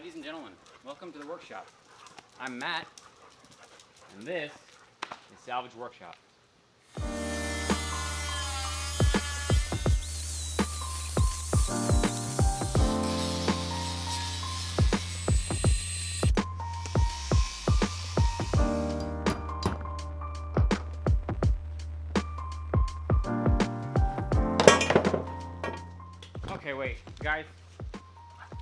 Ladies and gentlemen, welcome to the workshop. I'm Matt, and this is Salvage Workshop. Okay, wait, guys.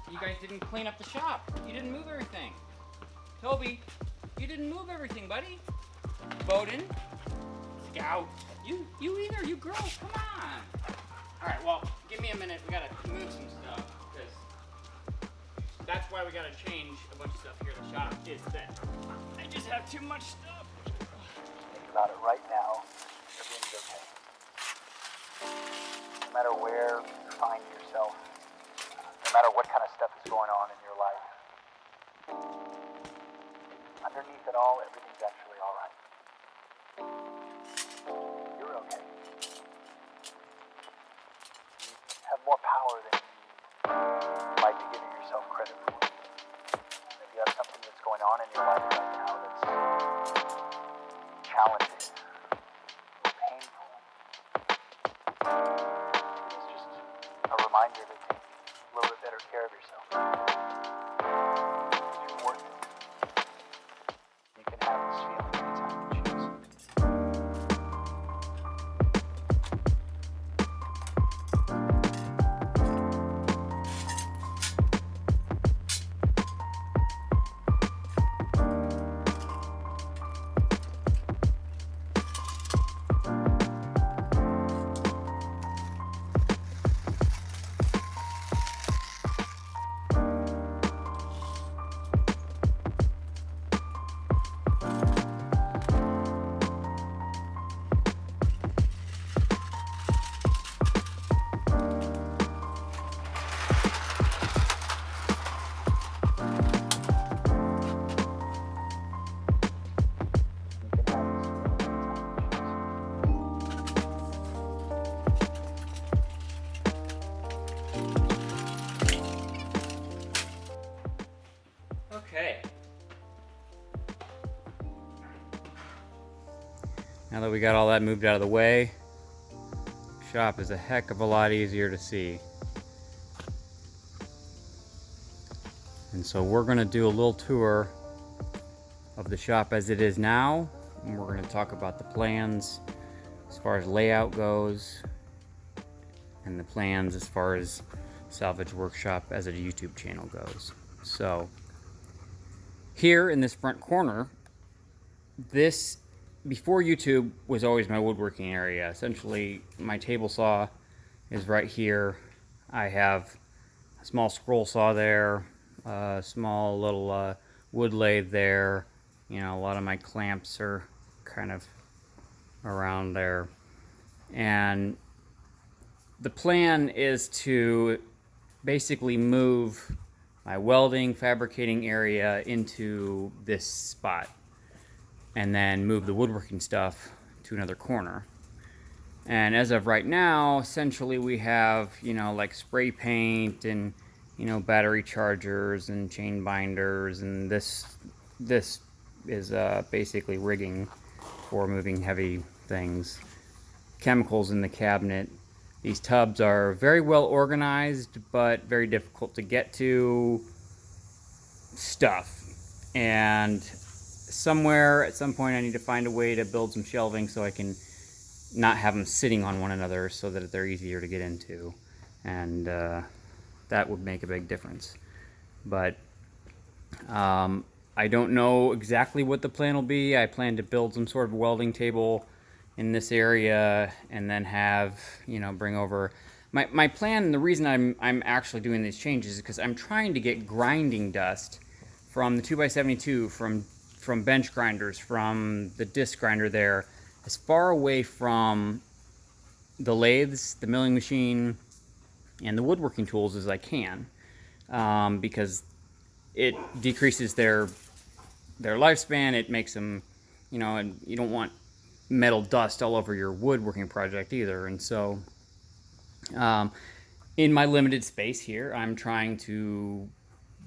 You guys didn't clean up the shop. You didn't move everything. Toby, you didn't move everything, buddy. Bowden, Scout, you either, you girls, come on. All right, well, give me a minute. We gotta move some stuff, because that's why we gotta change a bunch of stuff here in the shop, is that I just have too much stuff. Think about it right now. Everything's okay. No matter where you find yourself, no matter what kind of stuff is going on in your life, underneath it all, everything's actually all right. You're okay. You have more power than you might be giving yourself credit for. If you have something that's going on in your life right now that's challenging or painful, it's just a reminder to take a little bit better care of yourself. You're worth it. You can have this feeling anytime you choose. Okay. Now that we got all that moved out of the way, shop is a heck of a lot easier to see. And so we're going to do a little tour of the shop as it is now, and we're going to talk about the plans as far as layout goes, and the plans as far as Salvage Workshop as a YouTube channel goes. So here in this front corner, this, before YouTube, was always my woodworking area. Essentially, my table saw is right here. I have a small scroll saw there, a small little wood lathe there. You know, a lot of my clamps are kind of around there. And the plan is to basically move my welding, fabricating area into this spot, and then move the woodworking stuff to another corner. And as of right now, essentially we have, you know, like spray paint and, you know, battery chargers and chain binders, and this is basically rigging for moving heavy things. Chemicals in the cabinet. These tubs are very well organized, but very difficult to get to stuff. And somewhere, at some point, I need to find a way to build some shelving so I can not have them sitting on one another so that they're easier to get into. And that would make a big difference. But I don't know exactly what the plan will be. I plan to build some sort of welding table in this area, and then have, you know, bring over my plan. And the reason I'm actually doing these changes is because I'm trying to get grinding dust from the 2x72, from bench grinders, from the disc grinder there, as far away from the lathes, the milling machine, and the woodworking tools as I can, because it decreases their lifespan. It makes them, you know, and you don't want metal dust all over your woodworking project either. And so in my limited space here, I'm trying to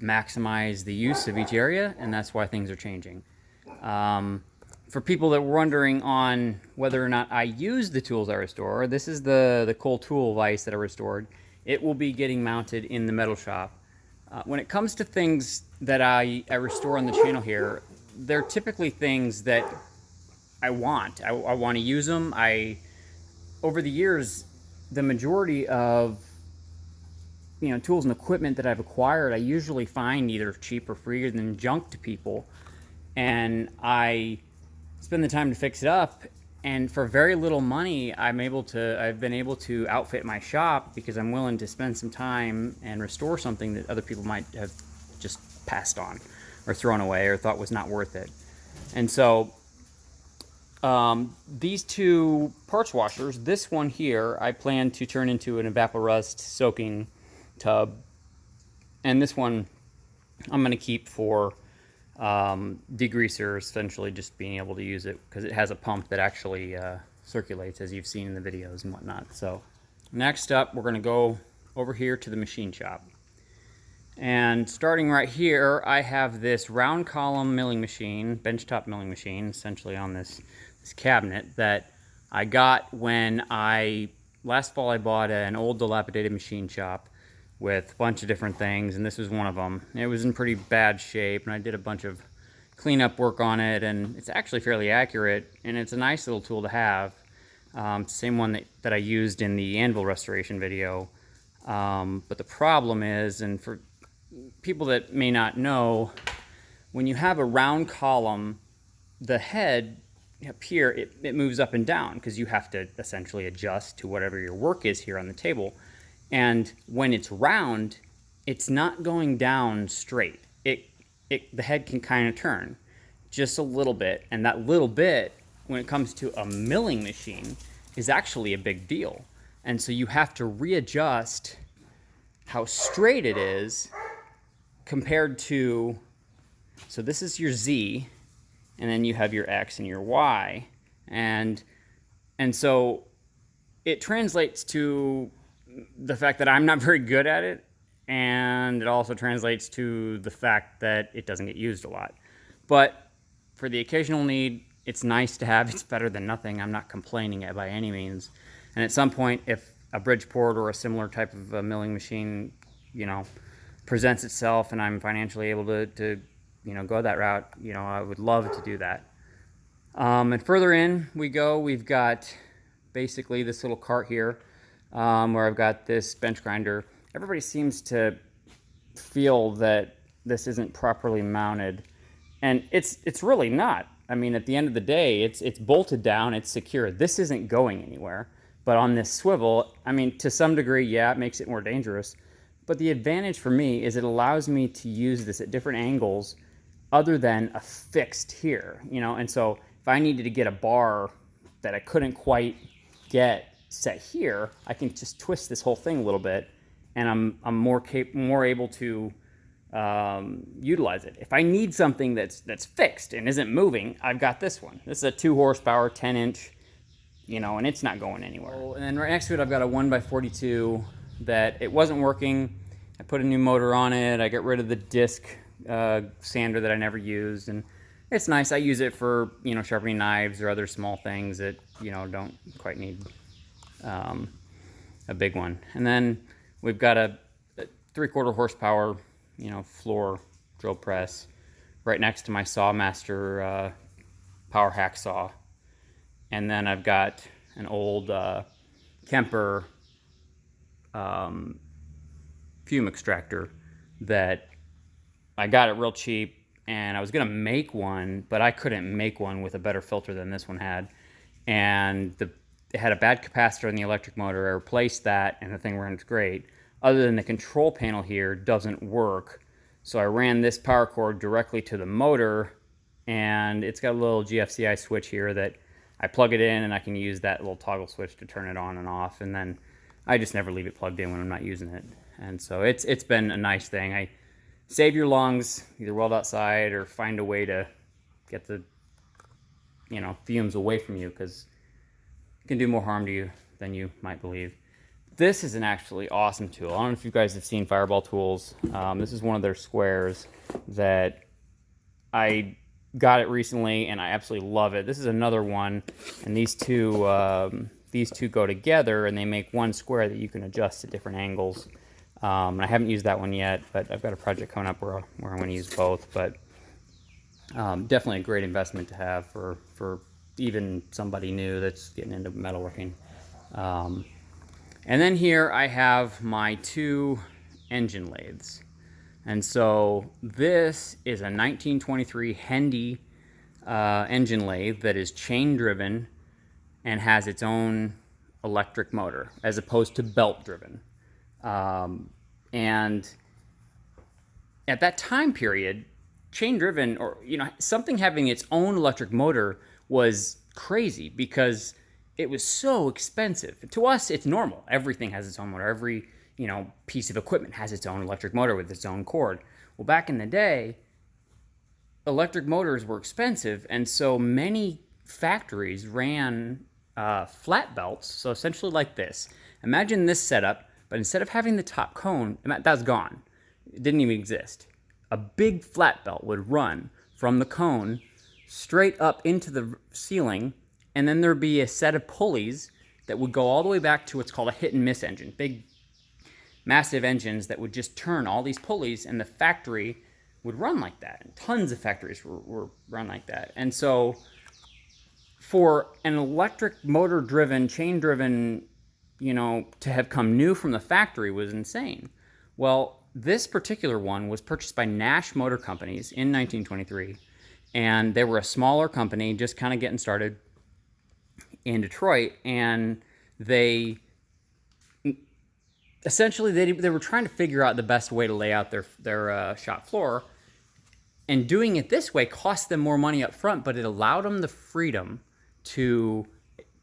maximize the use of each area, and that's why things are changing. For people that were wondering on whether or not I use the tools I restore, this is the coal tool vise that I restored. It will be getting mounted in the metal shop. When it comes to things that I restore on the channel here, they're typically things that I want. I want to use them. Over the years, the majority of tools and equipment that I've acquired, I usually find either cheap or free than junk to people, and I spend the time to fix it up. And for very little money, I've been able to outfit my shop because I'm willing to spend some time and restore something that other people might have just passed on or thrown away or thought was not worth it. And so these two parts washers, this one here, I plan to turn into an evaporust soaking tub, and this one I'm going to keep for degreaser, essentially just being able to use it because it has a pump that actually circulates, as you've seen in the videos and whatnot. So next up, we're going to go over here to the machine shop, and starting right here, I have this round column milling machine, benchtop milling machine, essentially on this cabinet that I got when last fall I bought an old dilapidated machine shop with a bunch of different things, and this was one of them. It was in pretty bad shape, and I did a bunch of cleanup work on it, and it's actually fairly accurate, and it's a nice little tool to have. Same one that I used in the anvil restoration video. But the problem is, and for people that may not know, when you have a round column, the head up here, it moves up and down because you have to essentially adjust to whatever your work is here on the table. And when it's round, it's not going down straight. The head can kind of turn just a little bit, and that little bit, when it comes to a milling machine, is actually a big deal. And so you have to readjust how straight it is compared to, so this is your Z, and then you have your X and your Y, and so it translates to the fact that I'm not very good at it, and it also translates to the fact that it doesn't get used a lot. But for the occasional need, it's nice to have. It's better than nothing. I'm not complaining by any means. And at some point, if a Bridgeport or a similar type of a milling machine, presents itself and I'm financially able to go that route, I would love to do that. And further in we go, we've got basically this little cart here, where I've got this bench grinder. Everybody seems to feel that this isn't properly mounted, and it's really not. I mean, at the end of the day, it's bolted down, it's secure. This isn't going anywhere. But on this swivel, I mean, to some degree, yeah, it makes it more dangerous. But the advantage for me is it allows me to use this at different angles other than a fixed here, And so if I needed to get a bar that I couldn't quite get set here, I can just twist this whole thing a little bit, and I'm more able to utilize it. If I need something that's fixed and isn't moving, I've got this one. This is a 2 horsepower, 10-inch, and it's not going anywhere. And then right next to it, I've got a 1x42 that it wasn't working. I put a new motor on it. I got rid of the disc sander that I never used, and it's nice. I use it for sharpening knives or other small things that don't quite need a big one. And then we've got a 3/4 horsepower floor drill press right next to my Sawmaster power hacksaw. And then I've got an old Kemper fume extractor that I got it real cheap, and I was gonna make one, but I couldn't make one with a better filter than this one had. And it had a bad capacitor in the electric motor. I replaced that, and the thing runs great. Other than the control panel here doesn't work. So I ran this power cord directly to the motor, and it's got a little GFCI switch here that I plug it in, and I can use that little toggle switch to turn it on and off. And then I just never leave it plugged in when I'm not using it. And so it's been a nice thing. Save your lungs, either weld outside or find a way to get the fumes away from you, because it can do more harm to you than you might believe. this is an actually awesome tool. I don't know if you guys have seen Fireball Tools. This is one of their squares that I got it recently, and I absolutely love it. This is another one, and these two go together, and they make one square that you can adjust at different angles. And I haven't used that one yet, but I've got a project coming up where I'm going to use both. But definitely a great investment to have for even somebody new that's getting into metalworking. And then here I have my 2 engine lathes. And so this is a 1923 Hendy engine lathe that is chain driven and has its own electric motor as opposed to belt driven. And at that time period, chain driven, or something having its own electric motor was crazy because it was so expensive. To us, it's normal. Everything has its own motor. Every piece of equipment has its own electric motor with its own cord. Well, back in the day, electric motors were expensive, and so many factories ran flat belts. So essentially like this. Imagine this setup, but instead of having the top cone, that's gone. It didn't even exist. A big flat belt would run from the cone straight up into the ceiling, and then there'd be a set of pulleys that would go all the way back to what's called a hit and miss engine. Big, massive engines that would just turn all these pulleys, and the factory would run like that. And tons of factories were run like that. And so for an electric motor driven, chain driven, to have come new from the factory was insane. Well, this particular one was purchased by Nash Motor Companies in 1923, and they were a smaller company just kind of getting started in Detroit, and they essentially they were trying to figure out the best way to lay out their shop floor, and doing it this way cost them more money up front, but it allowed them the freedom to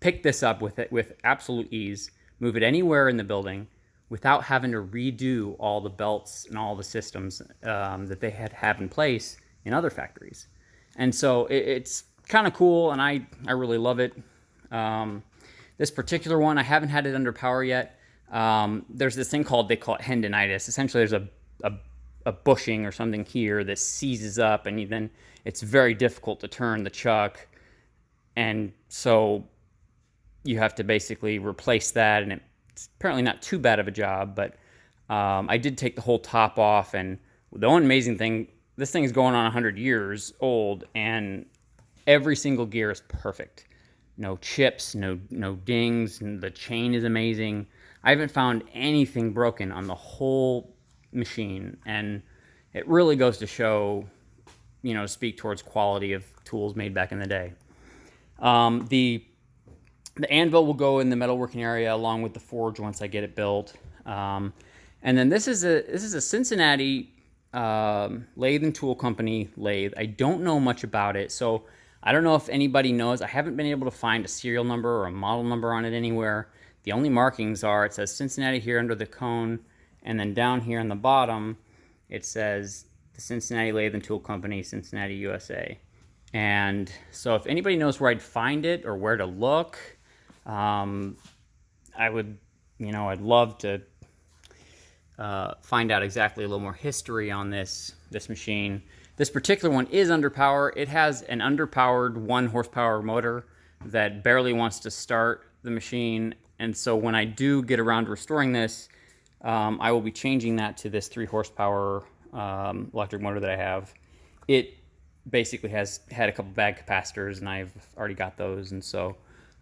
pick this up with absolute ease, move it anywhere in the building without having to redo all the belts and all the systems that they had in place in other factories. And so it's kind of cool, and I really love it. This particular one, I haven't had it under power yet. There's this thing they call it hendonitis. Essentially, there's a bushing or something here that seizes up, and then it's very difficult to turn the chuck. And so you have to basically replace that, and it's apparently not too bad of a job, but I did take the whole top off, and the one amazing thing, this thing is going on 100 years old, and every single gear is perfect. No chips, no dings, and the chain is amazing. I haven't found anything broken on the whole machine, and it really goes to show, speak towards quality of tools made back in the day. The anvil will go in the metalworking area along with the forge once I get it built. And then this is a Cincinnati lathe and tool company lathe. I don't know much about it, so I don't know if anybody knows. I haven't been able to find a serial number or a model number on it anywhere. The only markings are, it says Cincinnati here under the cone, and then down here on the bottom, it says the Cincinnati Lathe and Tool Company, Cincinnati, USA. And so if anybody knows where I'd find it or where to look, I would, I'd love to find out exactly a little more history on this machine. This particular one is underpowered. It has an underpowered 1 horsepower motor that barely wants to start the machine. And so when I do get around to restoring this, I will be changing that to this 3 horsepower electric motor that I have. It basically has had a couple bad capacitors, and I've already got those, and so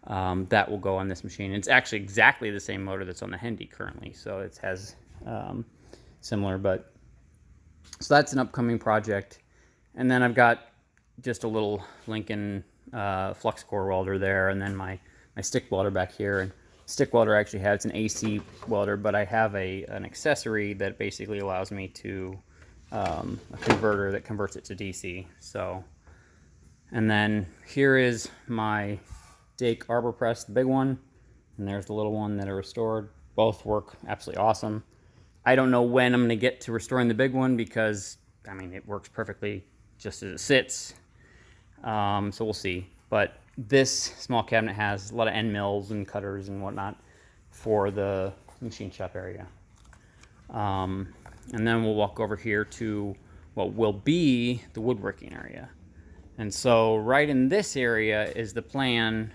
that will go on this machine. It's actually exactly the same motor that's on the Hendy currently, so it has similar, but so that's an upcoming project. And then I've got just a little Lincoln flux core welder there, and then my stick welder back here. And stick welder actually has an AC welder, but I have an accessory that basically allows me to a converter that converts it to DC. So, and then here is my Dake Arbor Press, the big one, and there's the little one that I restored. Both work absolutely awesome. I don't know when I'm going to get to restoring the big one because, it works perfectly just as it sits. So we'll see. But this small cabinet has a lot of end mills and cutters and whatnot for the machine shop area. And then we'll walk over here to what will be the woodworking area. And so right in this area is the plan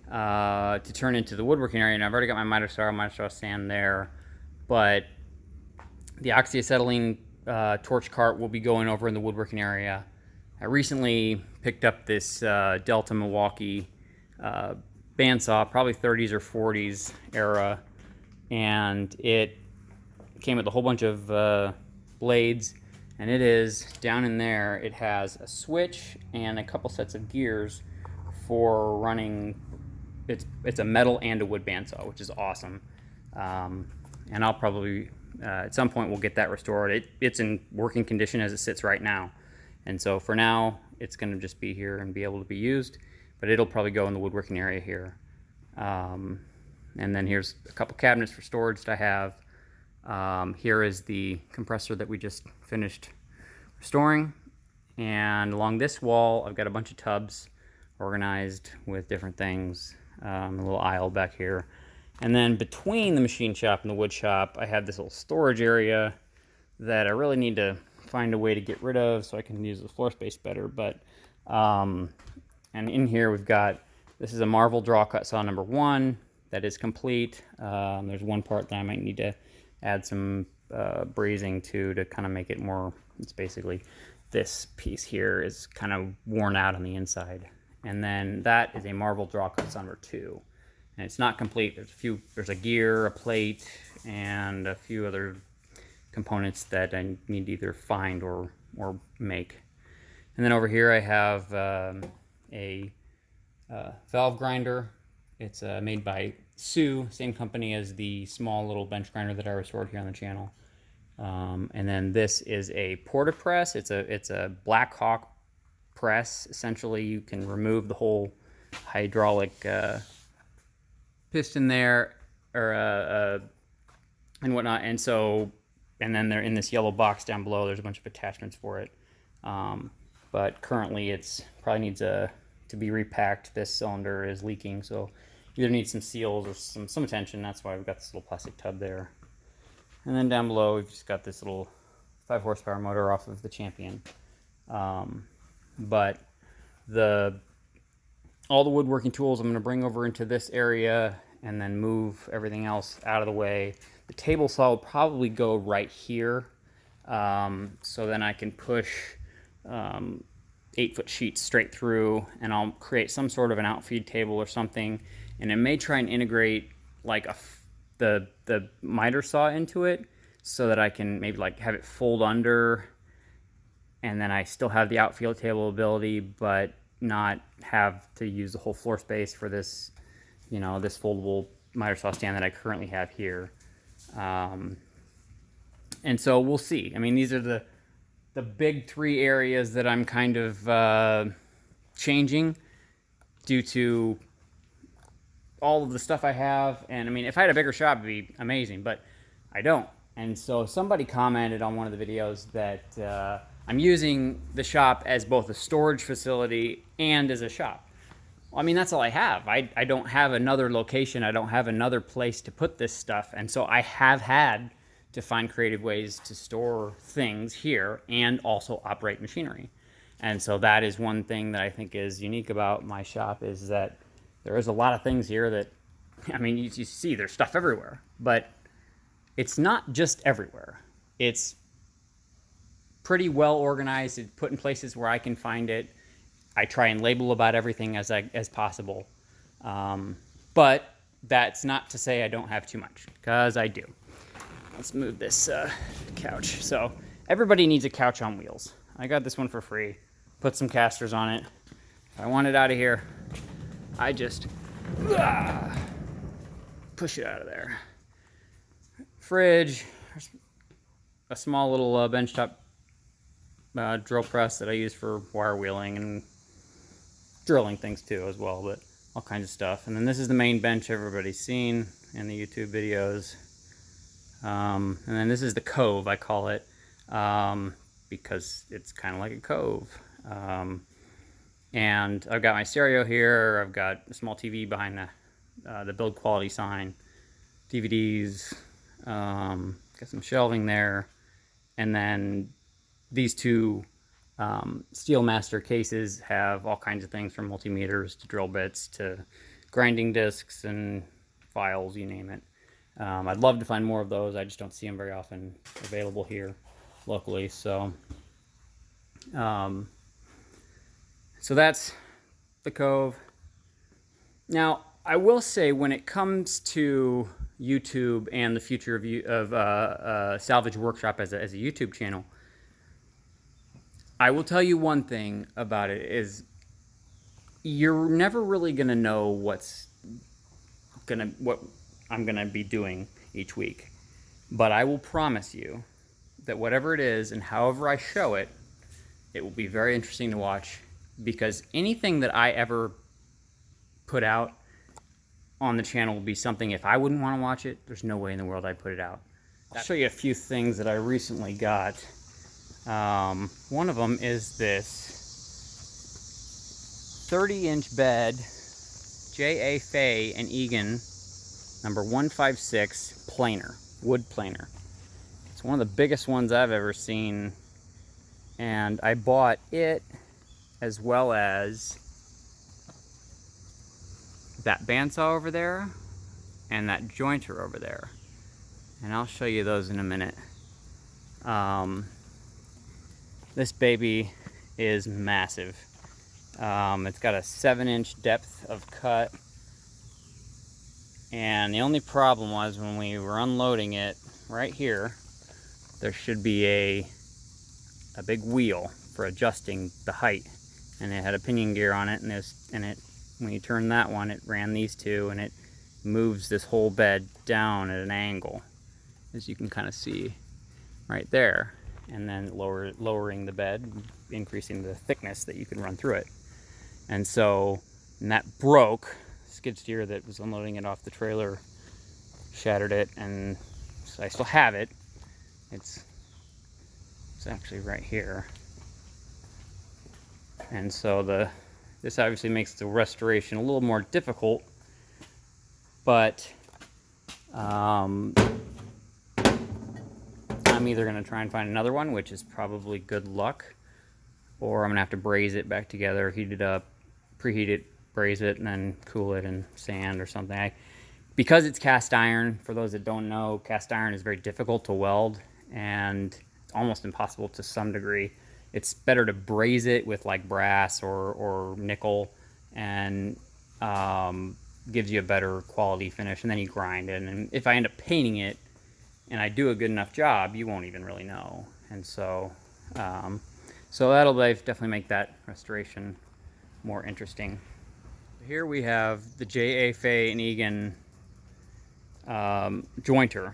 to turn into the woodworking area. And I've already got my miter saw stand there, but the oxyacetylene torch cart will be going over in the woodworking area. I recently picked up this Delta Milwaukee bandsaw, probably 30s or 40s era, and it came with a whole bunch of blades, and it is down in there. It has a switch and a couple sets of gears for running. It's a metal and a wood bandsaw, which is awesome. And I'll probably at some point we'll get that restored. It's in working condition as it sits right now, and so for now it's going to just be here and be able to be used. But it'll probably go in the woodworking area here. And then here's a couple cabinets for storage that I have. Here is the compressor that we just finished restoring. And along this wall, I've got a bunch of tubs organized with different things. A little aisle back here. And then between the machine shop and the wood shop, I have this little storage area that I really need to find a way to get rid of so I can use the floor space better. But, and in here we've got, this is a Marvel draw cut saw number 1 that is complete. There's one part that I might need to add some brazing to kind of make it more, it's basically this piece here is kind of worn out on the inside. And then that is a Marvel draw cut saw number 2. And it's not complete. There's a gear, a plate, and a few other components that I need to either find or make. And then over here I have a valve grinder. It's made by Sue, same company as the small little bench grinder that I restored here on the channel. And then this is a porta press. It's a Black Hawk press. Essentially, you can remove the whole hydraulic piston there, or and whatnot. And so, and then they're in this yellow box down below. There's a bunch of attachments for it. But currently, it's probably needs to be repacked. This cylinder is leaking, so either needs some seals or some attention. That's why we've got this little plastic tub there. And then down below, we've just got this little 5 horsepower motor off of the Champion. But all the woodworking tools I'm going to bring over into this area and then move everything else out of the way. The table saw will probably go right here, so then I can push 8-foot sheets straight through, and I'll create some sort of an outfeed table or something, and I may try and integrate like the miter saw into it so that I can maybe like have it fold under, and then I still have the outfield table ability, but not have to use the whole floor space for this, you know, this foldable miter saw stand that I currently have here. And so we'll see. I mean, these are the big 3 areas that I'm kind of changing due to all of the stuff I have. And I mean, if I had a bigger shop, it'd be amazing, but I don't. And so somebody commented on one of the videos that I'm using the shop as both a storage facility and as a shop. Well, I mean, that's all I have. I don't have another location. I don't have another place to put this stuff. And so I have had to find creative ways to store things here and also operate machinery. And so that is one thing that I think is unique about my shop, is that there is a lot of things here that, I mean, you see there's stuff everywhere, but it's not just everywhere. It's pretty well organized. It's put in places where I can find it. I try and label about everything as possible. But that's not to say I don't have too much, because I do. Let's move this couch. So everybody needs a couch on wheels. I got this one for free. Put some casters on it. If I want it out of here, I just push it out of there. Fridge, a small little benchtop drill press that I use for wire wheeling and drilling things too as well, but all kinds of stuff. And then this is the main bench everybody's seen in the YouTube videos. And then this is the cove, I call it, because it's kind of like a cove. And I've got my stereo here. I've got a small TV behind the build quality sign. DVDs, got some shelving there, and then these two Steelmaster cases have all kinds of things from multimeters to drill bits to grinding discs and files, you name it. I'd love to find more of those. I just don't see them very often available here locally. So that's the Cove. Now, I will say, when it comes to YouTube and the future of Salvage Workshop as a YouTube channel, I will tell you one thing about it is you're never really gonna know what I'm gonna be doing each week. But I will promise you that whatever it is and however I show it, it will be very interesting to watch, because anything that I ever put out on the channel will be something, if I wouldn't want to watch it, there's no way in the world I'd put it out. I'll show you a few things that I recently got. One of them is this 30-inch bed, J.A. Fay and Egan, number 156, planer, wood planer. It's one of the biggest ones I've ever seen, and I bought it as well as that bandsaw over there and that jointer over there, and I'll show you those in a minute. This baby is massive. It's got a 7-inch depth of cut, and the only problem was when we were unloading it right here, there should be a big wheel for adjusting the height, and it had a pinion gear on it, and when you turn that one, it ran these two, and it moves this whole bed down at an angle, as you can kind of see right there, and then lowering the bed, increasing the thickness that you can run through it. And that broke. Skid steer that was unloading it off the trailer shattered it, and so I still have it. It's actually right here. And so this obviously makes the restoration a little more difficult, but I'm either going to try and find another one, which is probably good luck, or I'm going to have to braise it back together, heat it up, preheat it, braise it, and then cool it in sand or something. Because it's cast iron, for those that don't know, cast iron is very difficult to weld, and it's almost impossible to some degree. It's better to braise it with like brass or nickel, and gives you a better quality finish, and then you grind it. And if I end up painting it and I do a good enough job, you won't even really know. And so that'll definitely make that restoration more interesting. Here we have the J.A. Fay and Egan jointer,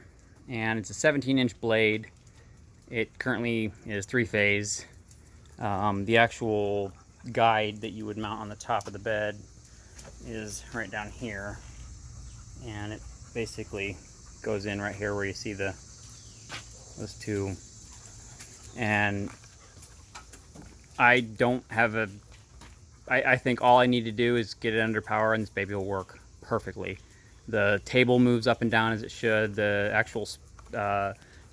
and it's a 17-inch blade. It currently is 3-phase. The actual guide that you would mount on the top of the bed is right down here, and it basically goes in right here where you see those two. And I don't have I think all I need to do is get it under power, and this baby will work perfectly. The table moves up and down as it should. The actual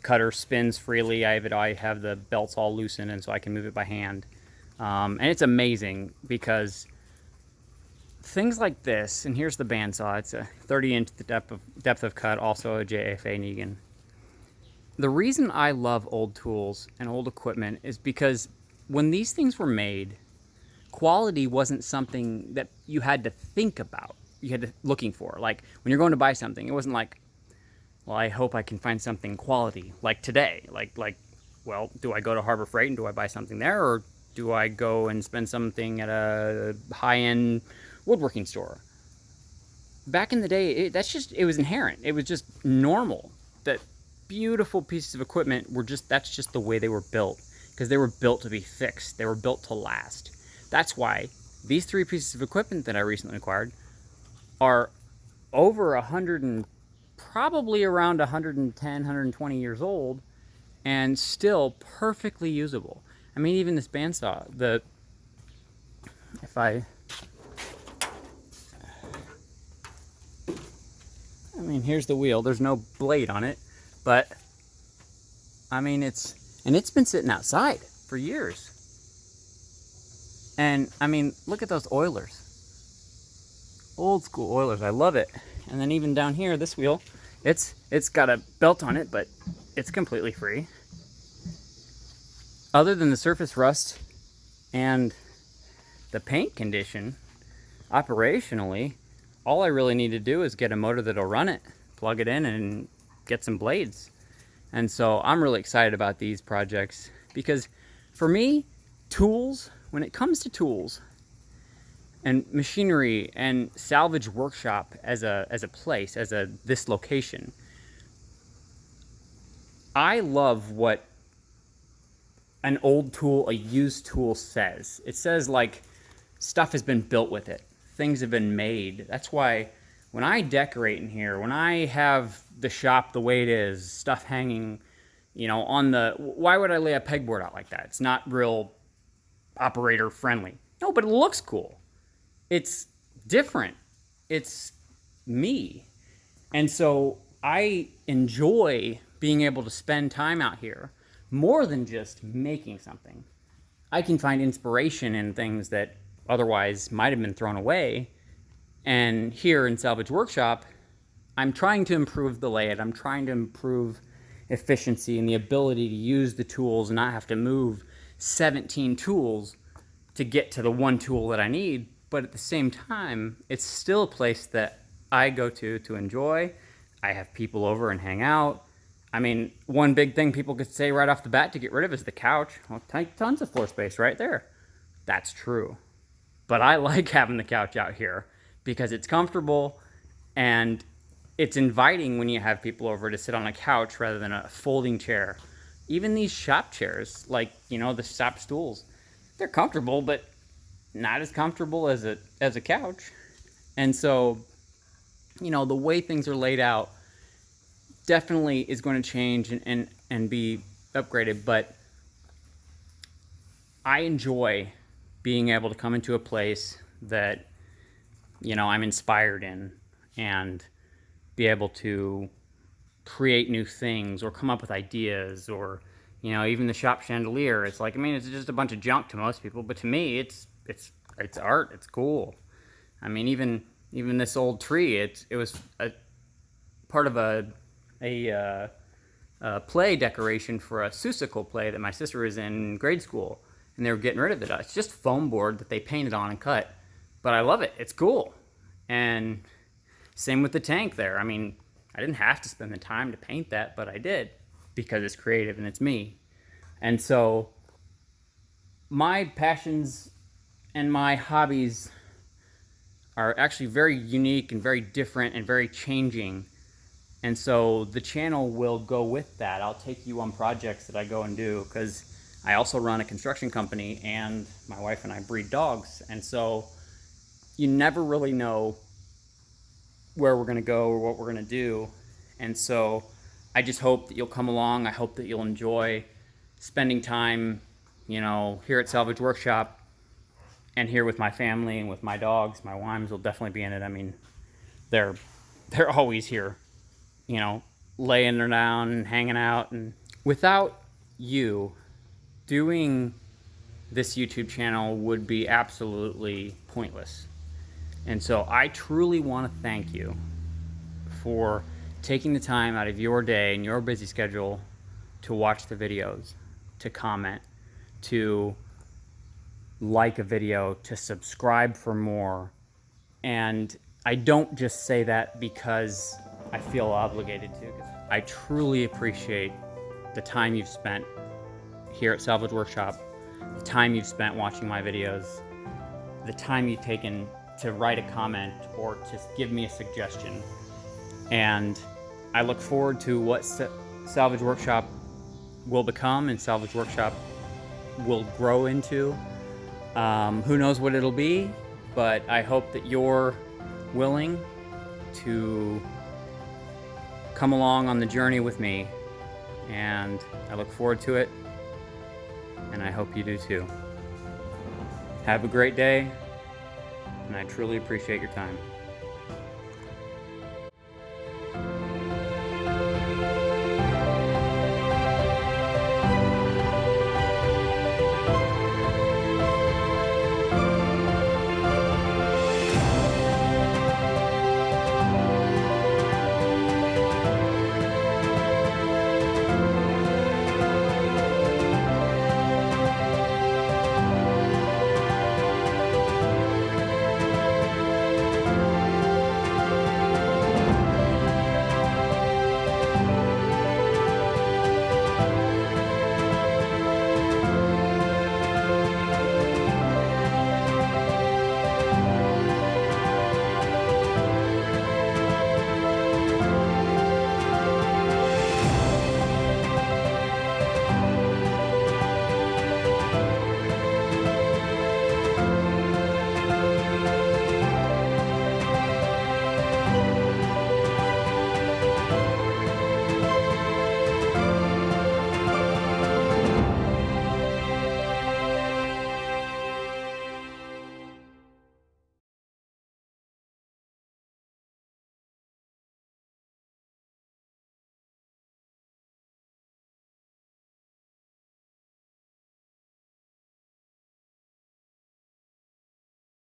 cutter spins freely. I have the belts all loosened, and so I can move it by hand. And it's amazing because things like this, and here's the bandsaw. It's a 30-inch depth of cut, also a JFA and Egan. The reason I love old tools and old equipment is because when these things were made, quality wasn't something that you had to think about. You had to looking for. Like when you're going to buy something, it wasn't like, well, I hope I can find something quality like today. Like, well, do I go to Harbor Freight and do I buy something there, or do I go and spend something at a high-end woodworking store? Back in the day, it was inherent. It was just normal that beautiful pieces of equipment that's just the way they were built, because they were built to be fixed. They were built to last. That's why these 3 pieces of equipment that I recently acquired are over 100 and probably around 110, 120 years old, and still perfectly usable. I mean, even this bandsaw, And here's the wheel. There's no blade on it, but I mean, it's been sitting outside for years. And I mean, look at those Oilers. Old school Oilers. I love it. And then even down here, this wheel, it's got a belt on it, but it's completely free. Other than the surface rust and the paint condition, operationally, all I really need to do is get a motor that'll run it, plug it in, and get some blades. And so I'm really excited about these projects because for me, tools, when it comes to tools and machinery and Salvage Workshop as a place, this location, I love what an old tool, a used tool says. It says like stuff has been built with it. Things have been made. That's why when I decorate in here, when I have the shop the way it is, stuff hanging, you know, on the, why would I lay a pegboard out like that? It's not real operator friendly. No, but it looks cool. It's different. It's me. And so I enjoy being able to spend time out here more than just making something. I can find inspiration in things that otherwise might have been thrown away. And here in Salvage Workshop, I'm trying to improve the layout. I'm trying to improve efficiency and the ability to use the tools and not have to move 17 tools to get to the one tool that I need. But at the same time, it's still a place that I go to enjoy. I have people over and hang out. I mean, one big thing people could say right off the bat to get rid of is the couch. Well, tons of floor space right there. That's true. But I like having the couch out here because it's comfortable and it's inviting when you have people over to sit on a couch rather than a folding chair. Even these shop chairs, like, you know, the shop stools, they're comfortable, but not as comfortable as a couch. And so, you know, the way things are laid out definitely is going to change and be upgraded, but I enjoy being able to come into a place that, you know, I'm inspired in and be able to create new things or come up with ideas. Or, you know, even the shop chandelier, it's like, I mean, it's just a bunch of junk to most people, but to me it's art. It's cool. I mean, even this old tree, it was a part of a play decoration for a Seussical play that my sister was in grade school, and they were getting rid of it. It's just foam board that they painted on and cut, but I love it. It's cool. And same with the tank there. I mean, I didn't have to spend the time to paint that, but I did because it's creative and it's me. And so my passions and my hobbies are actually very unique and very different and very changing. And so the channel will go with that. I'll take you on projects that I go and do because I also run a construction company and my wife and I breed dogs. And so you never really know where we're going to go or what we're going to do. And so I just hope that you'll come along. I hope that you'll enjoy spending time, you know, here at Salvage Workshop and here with my family and with my dogs. My Wimes will definitely be in it. I mean, they're always here, you know, laying her down and hanging out. And without you, doing this YouTube channel would be absolutely pointless. And so I truly want to thank you for taking the time out of your day and your busy schedule to watch the videos, to comment, to like a video, to subscribe for more. And I don't just say that because I feel obligated to. I truly appreciate the time you've spent here at Salvage Workshop, the time you've spent watching my videos, the time you've taken to write a comment or to give me a suggestion. And I look forward to what Salvage Workshop will become and Salvage Workshop will grow into. Who knows what it'll be, but I hope that you're willing to come along on the journey with me, and I look forward to it, and I hope you do too. Have a great day, and I truly appreciate your time.